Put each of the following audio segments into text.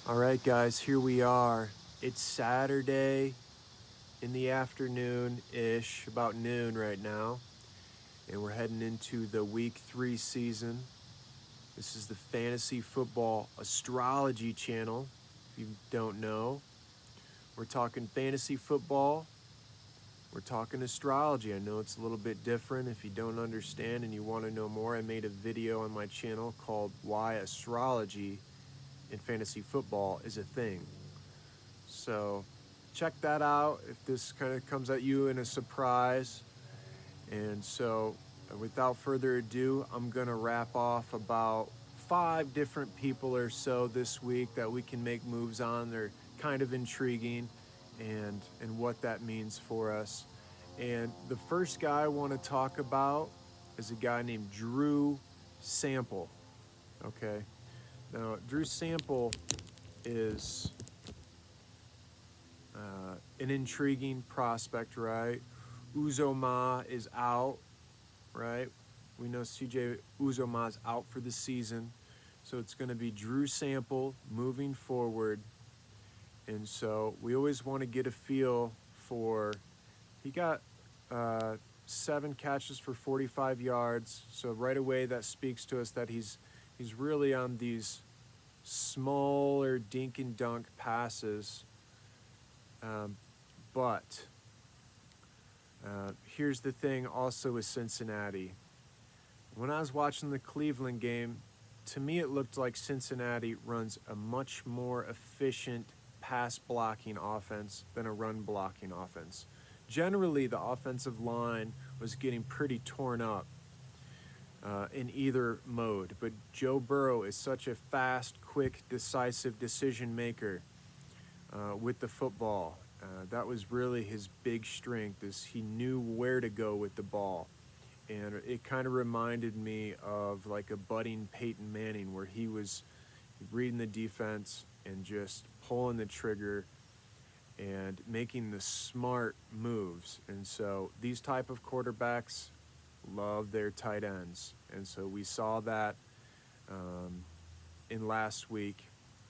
All right, guys, here we are. It's Saturday in the afternoon-ish, about noon right now, and we're heading into the Week 3 season. This is the Fantasy Football Astrology channel, if you don't know. We're talking fantasy football. We're talking astrology. I know it's a little bit different. If you don't understand and you want to know more, I made a video on my channel called Why Astrology in Fantasy Football is a Thing. So check that out if this kind of comes at you in a surprise. And so without further ado, I'm going to wrap off about 5 different people or so this week that we can make moves on. They're kind of intriguing and what that means for us. And the first guy I want to talk about is a guy named Drew Sample. Okay. Now, Drew Sample is an intriguing prospect, right? Uzomah is out, right? We know CJ Uzomah is out for the season. So it's going to be Drew Sample moving forward. And so we always want to get a feel for, he got 7 catches for 45 yards. So right away that speaks to us that he's really on these smaller dink and dunk passes. But here's the thing also with Cincinnati. When I was watching the Cleveland game, to me it looked like Cincinnati runs a much more efficient pass blocking offense than a run blocking offense. Generally, the offensive line was getting pretty torn up in either mode, but Joe Burrow is such a fast, quick, decisive decision maker with the football. That was really his big strength, is he knew where to go with the ball. And it kind of reminded me of like a budding Peyton Manning, where he was reading the defense and just pulling the trigger and making the smart moves. And so these type of quarterbacks love their tight ends. And so we saw that in last week.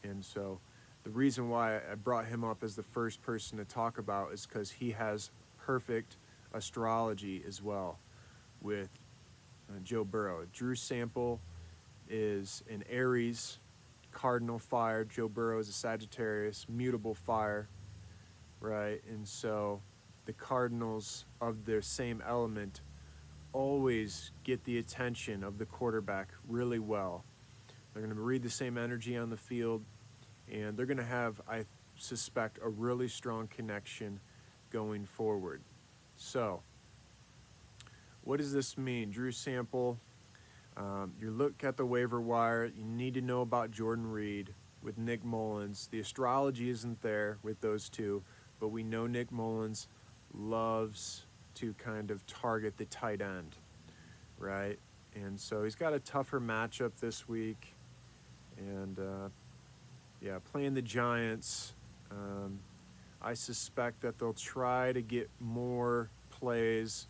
And so the reason why I brought him up as the first person to talk about is because he has perfect astrology as well with Joe Burrow. Drew Sample is an Aries, cardinal fire. Joe Burrow is a Sagittarius, mutable fire, right? And so the Cardinals of their same element always get the attention of the quarterback really well. They're going to read the same energy on the field, and they're going to have, I suspect, a really strong connection going forward. So what does this mean? Drew Sample, you look at the waiver wire, you need to know about Jordan Reed with Nick Mullins. The astrology isn't there with those two, but we know Nick Mullins loves to kind of target the tight end, right? And so he's got a tougher matchup this week. And playing the Giants, I suspect that they'll try to get more plays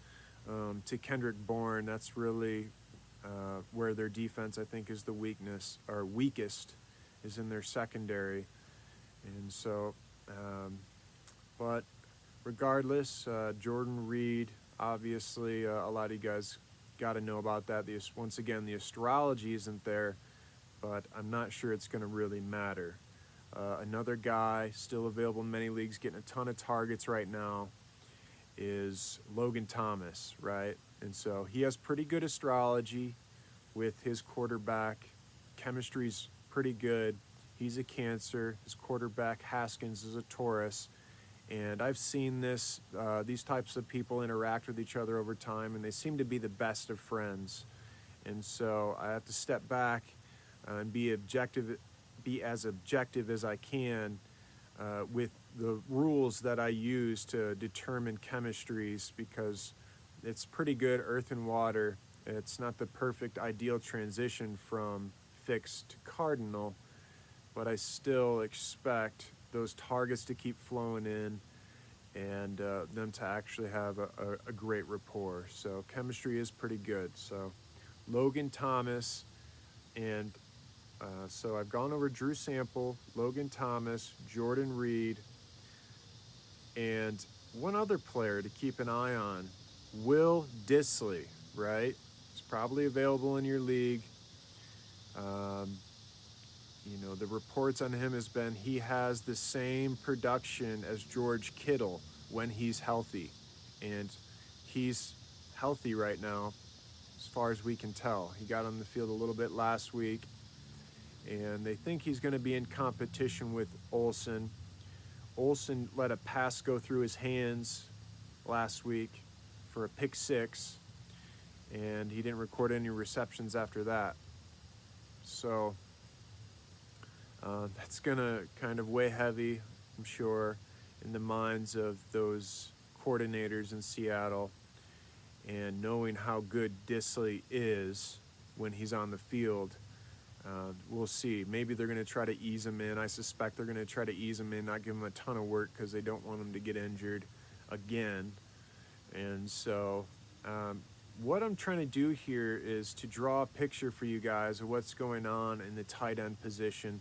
to Kendrick Bourne. That's really where their defense, I think, is the weakness, or weakest, is in their secondary. And so, but regardless, Jordan Reed, obviously, a lot of you guys got to know about that. Once again, the astrology isn't there, but I'm not sure it's going to really matter. Another guy still available in many leagues, getting a ton of targets right now, is Logan Thomas, right? And so he has pretty good astrology with his quarterback. Chemistry's pretty good. He's a Cancer. His quarterback, Haskins, is a Taurus. And I've seen these types of people interact with each other over time, and they seem to be the best of friends. And so I have to step back and be as objective as I can with the rules that I use to determine chemistries, because it's pretty good earth and water. It's not the perfect ideal transition from fixed to cardinal, but I still expect those targets to keep flowing in and them to actually have a great rapport. So chemistry is pretty good. So Logan Thomas and So I've gone over Drew Sample, Logan Thomas, Jordan Reed, and one other player to keep an eye on, Will Dissly, right? He's probably available in your league. You know, the reports on him has been he has the same production as George Kittle when he's healthy. And he's healthy right now, as far as we can tell. He got on the field a little bit last week, and they think he's going to be in competition with Olsen. Olsen let a pass go through his hands last week for a pick six, and he didn't record any receptions after that. So that's going to kind of weigh heavy, I'm sure, in the minds of those coordinators in Seattle. And knowing how good Dissly is when he's on the field, we'll see. Maybe they're going to try to ease him in. I suspect they're going to try to ease him in, not give him a ton of work because they don't want him to get injured again. And so what I'm trying to do here is to draw a picture for you guys of what's going on in the tight end position.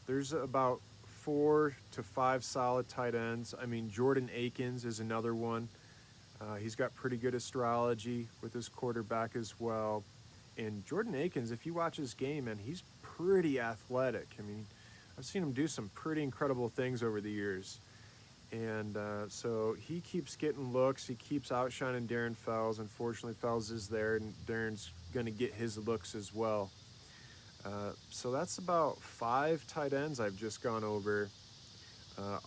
There's about 4 to 5 solid tight ends. I mean, Jordan Akins is another one. He's got pretty good astrology with his quarterback as well. And Jordan Akins, if you watch his game, man, he's pretty athletic. I mean, I've seen him do some pretty incredible things over the years. And so he keeps getting looks. He keeps outshining Darren Fells. Unfortunately, Fells is there, and Darren's going to get his looks as well. So that's about 5 tight ends I've just gone over.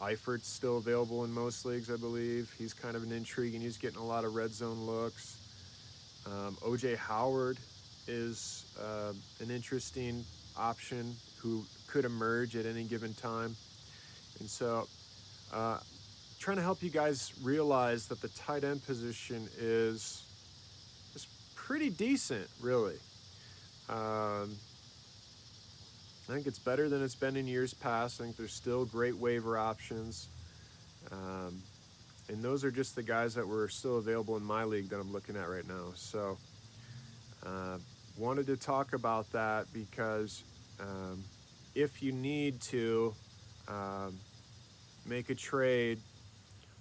Eifert's still available in most leagues, I believe. He's kind of an intrigue, and he's getting a lot of red zone looks. O.J. Howard is an interesting option who could emerge at any given time. And so trying to help you guys realize that the tight end position is pretty decent, really. I think it's better than it's been in years past. I think there's still great waiver options. And those are just the guys that were still available in my league that I'm looking at right now. So wanted to talk about that because if you need to make a trade,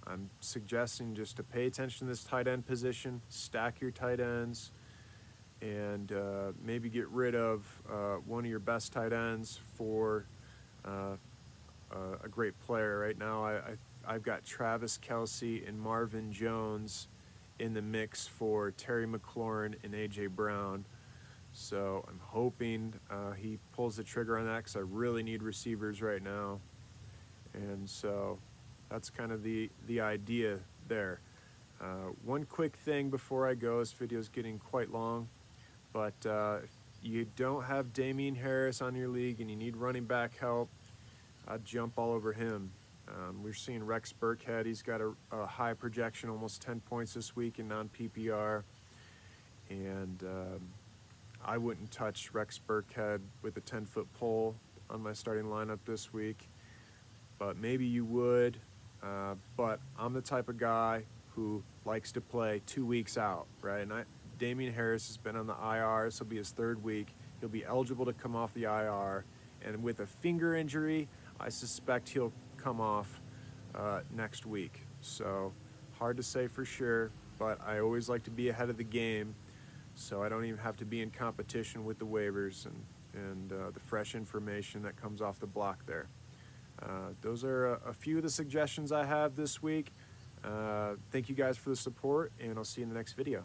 I'm suggesting just to pay attention to this tight end position, stack your tight ends, and maybe get rid of one of your best tight ends for a great player. Right now, I've got Travis Kelce and Marvin Jones in the mix for Terry McLaurin and A.J. Brown. So I'm hoping he pulls the trigger on that because I really need receivers right now. And so that's kind of the idea there. One quick thing before I go, this video is getting quite long, but if you don't have Damian Harris on your league and you need running back help, I'd jump all over him. We're seeing Rex Burkhead. He's got a high projection, almost 10 points this week in non-PPR. And I wouldn't touch Rex Burkhead with a 10-foot pole on my starting lineup this week. But maybe you would. But I'm the type of guy who likes to play 2 weeks out, right? And Damian Harris has been on the IR. This will be his 3rd week. He'll be eligible to come off the IR. And with a finger injury, I suspect he'll come off next week. So hard to say for sure, but I always like to be ahead of the game so I don't even have to be in competition with the waivers and the fresh information that comes off the block there. Those are a few of the suggestions I have this week. Thank you guys for the support, and I'll see you in the next video.